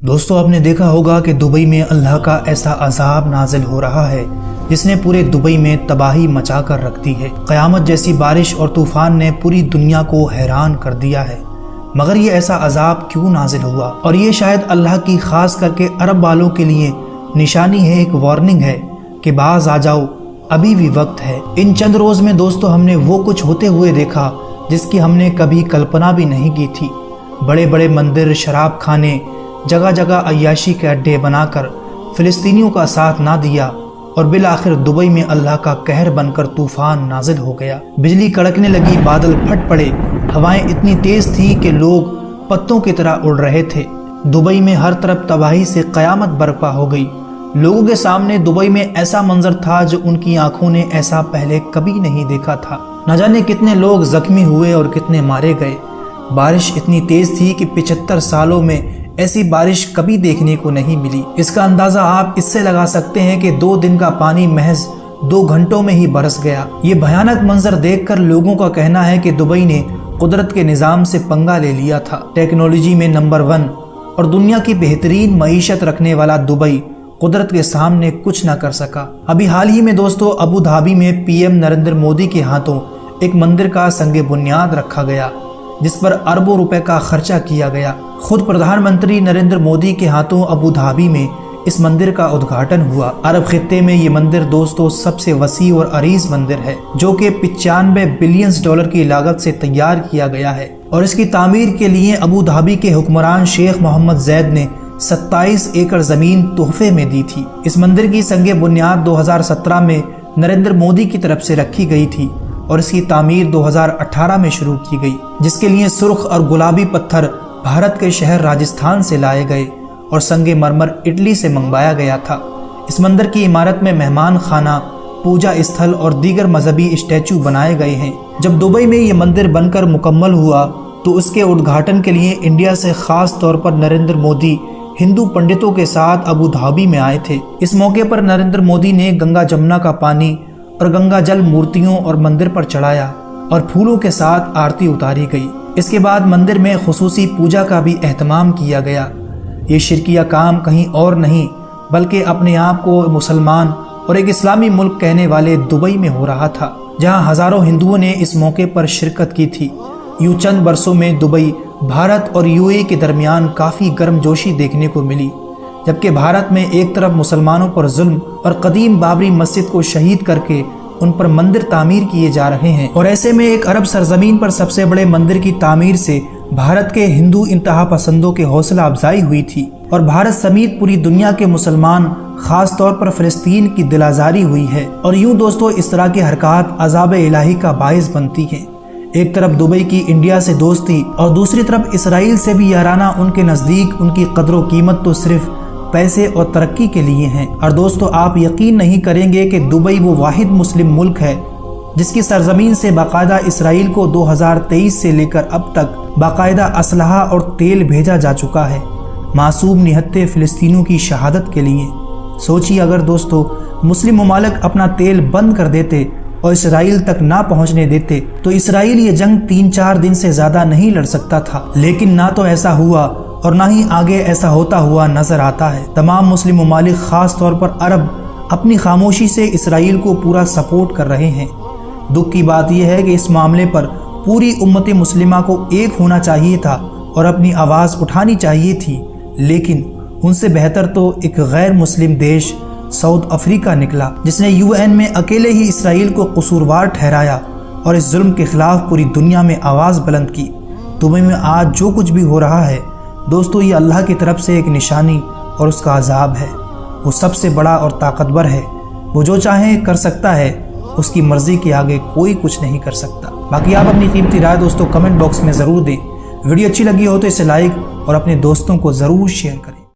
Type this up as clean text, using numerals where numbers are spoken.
دوستو آپ نے دیکھا ہوگا کہ دبئی میں اللہ کا ایسا عذاب نازل ہو رہا ہے جس نے پورے دبئی میں تباہی مچا کر رکھ دی ہے۔ قیامت جیسی بارش اور طوفان نے پوری دنیا کو حیران کر دیا ہے، مگر یہ ایسا عذاب کیوں نازل ہوا؟ اور یہ شاید اللہ کی خاص کر کے عرب والوں کے لیے نشانی ہے، ایک وارننگ ہے کہ باز آ جاؤ، ابھی بھی وقت ہے۔ ان چند روز میں دوستو ہم نے وہ کچھ ہوتے ہوئے دیکھا جس کی ہم نے کبھی کلپنا بھی نہیں کی تھی۔ بڑے بڑے مندر، شراب کھانے، جگہ جگہ عیاشی کے اڈے بنا کر فلسطینیوں کا ساتھ نہ دیا، اور بالآخر دبئی میں اللہ کا قہر بن کر طوفان نازل ہو گیا۔ بجلی کڑکنے لگی، بادل پھٹ پڑے، ہوائیں اتنی تیز تھی کہ لوگ پتوں کی طرح اڑ رہے تھے۔ دبئی میں ہر طرف تباہی سے قیامت برپا ہو گئی۔ لوگوں کے سامنے دبئی میں ایسا منظر تھا جو ان کی آنکھوں نے ایسا پہلے کبھی نہیں دیکھا تھا۔ نہ جانے کتنے لوگ زخمی ہوئے اور کتنے مارے گئے۔ بارش اتنی تیز تھی کہ 75 سالوں میں ایسی بارش کبھی دیکھنے کو نہیں ملی۔ اس کا اندازہ آپ اس سے لگا سکتے ہیں کہ 2 دن کا پانی محض 2 گھنٹوں میں ہی برس گیا۔ یہ بھیانک منظر دیکھ کر لوگوں کا کہنا ہے کہ دبئی نے قدرت کے نظام سے پنگا لے لیا تھا۔ ٹیکنالوجی میں نمبر 1 اور دنیا کی بہترین معیشت رکھنے والا دبئی قدرت کے سامنے کچھ نہ کر سکا۔ ابھی حال ہی میں دوستو ابو دھابی میں PM نریندر مودی کے ہاتھوں ایک مندر کا سنگ بنیاد رکھا گیا جس پر اربوں روپے کا خرچہ کیا گیا۔ خود پردھان منتری نریندر مودی کے ہاتھوں ابو دھابی میں اس مندر کا ادگھاٹن ہوا۔ عرب خطے میں یہ مندر دوستو سب سے وسیع اور عریض مندر ہے جو کہ 95 بلین ڈالر کی لاگت سے تیار کیا گیا ہے، اور اس کی تعمیر کے لیے ابو دھابی کے حکمران شیخ محمد زید نے 27 ایکڑ زمین تحفے میں دی تھی۔ اس مندر کی سنگ بنیاد 2017 میں نریندر مودی کی طرف سے رکھی گئی تھی اور اس کی تعمیر 2018 میں شروع کی گئی، جس کے لیے سرخ اور گلابی پتھر بھارت کے شہر راجستھان سے لائے گئے اور سنگ مرمر اٹلی سے منگوایا گیا تھا۔ اس مندر کی عمارت میں مہمان خانہ، پوجا استھل اور دیگر مذہبی اسٹیچو بنائے گئے ہیں۔ جب دبئی میں یہ مندر بن کر مکمل ہوا تو اس کے ادگھاٹن کے لیے انڈیا سے خاص طور پر نریندر مودی ہندو پنڈتوں کے ساتھ ابو دھابی میں آئے تھے۔ اس موقع پر نریندر مودی نے گنگا جمنا کا پانی اور گنگا جل مورتیوں اور مندر پر چڑھایا اور پھولوں کے ساتھ آرتی اتاری گئی۔ اس کے بعد مندر میں خصوصی پوجا کا بھی اہتمام کیا گیا۔ یہ شرکیہ کام کہیں اور نہیں بلکہ اپنے آپ کو مسلمان اور ایک اسلامی ملک کہنے والے دبئی میں ہو رہا تھا، جہاں ہزاروں ہندوؤں نے اس موقع پر شرکت کی تھی۔ یوں چند برسوں میں دبئی، بھارت اور UAE کے درمیان کافی گرم جوشی دیکھنے کو ملی، جبکہ بھارت میں ایک طرف مسلمانوں پر ظلم اور قدیم بابری مسجد کو شہید کر کے ان پر مندر تعمیر کیے جا رہے ہیں، اور ایسے میں ایک عرب سرزمین پر سب سے بڑے مندر کی تعمیر سے بھارت کے ہندو انتہا پسندوں کے حوصلہ افزائی ہوئی تھی، اور بھارت سمیت پوری دنیا کے مسلمان خاص طور پر فلسطین کی دل آزاری ہوئی ہے۔ اور یوں دوستو اس طرح کی حرکات عذاب الہی کا باعث بنتی ہیں۔ ایک طرف دبئی کی انڈیا سے دوستی اور دوسری طرف اسرائیل سے بھی یارانہ، ان کے نزدیک ان کی قدر و قیمت تو صرف پیسے اور ترقی کے لیے ہیں۔ اور دوستو آپ یقین نہیں کریں گے کہ دبئی وہ واحد مسلم ملک ہے جس کی سرزمین سے باقاعدہ اسرائیل کو 2023 سے لے کر اب تک باقاعدہ اسلحہ اور تیل بھیجا جا چکا ہے، معصوم نہتے فلسطینیوں کی شہادت کے لیے۔ سوچیے اگر دوستو مسلم ممالک اپنا تیل بند کر دیتے اور اسرائیل تک نہ پہنچنے دیتے تو اسرائیل یہ جنگ 3-4 دن سے زیادہ نہیں لڑ سکتا تھا، لیکن نہ تو ایسا ہوا اور نہ ہی آگے ایسا ہوتا ہوا نظر آتا ہے۔ تمام مسلم ممالک خاص طور پر عرب اپنی خاموشی سے اسرائیل کو پورا سپورٹ کر رہے ہیں۔ دکھ کی بات یہ ہے کہ اس معاملے پر پوری امت مسلمہ کو ایک ہونا چاہیے تھا اور اپنی آواز اٹھانی چاہیے تھی، لیکن ان سے بہتر تو ایک غیر مسلم دیش ساؤتھ افریقہ نکلا جس نے UN میں اکیلے ہی اسرائیل کو قصوروار ٹھہرایا اور اس ظلم کے خلاف پوری دنیا میں آواز بلند کی۔ دبئی میں آج جو کچھ بھی ہو رہا ہے دوستو یہ اللہ کی طرف سے ایک نشانی اور اس کا عذاب ہے۔ وہ سب سے بڑا اور طاقتور ہے، وہ جو چاہے کر سکتا ہے، اس کی مرضی کے آگے کوئی کچھ نہیں کر سکتا۔ باقی آپ اپنی قیمتی رائے دوستو کمنٹ باکس میں ضرور دیں۔ ویڈیو اچھی لگی ہو تو اسے لائک اور اپنے دوستوں کو ضرور شیئر کریں۔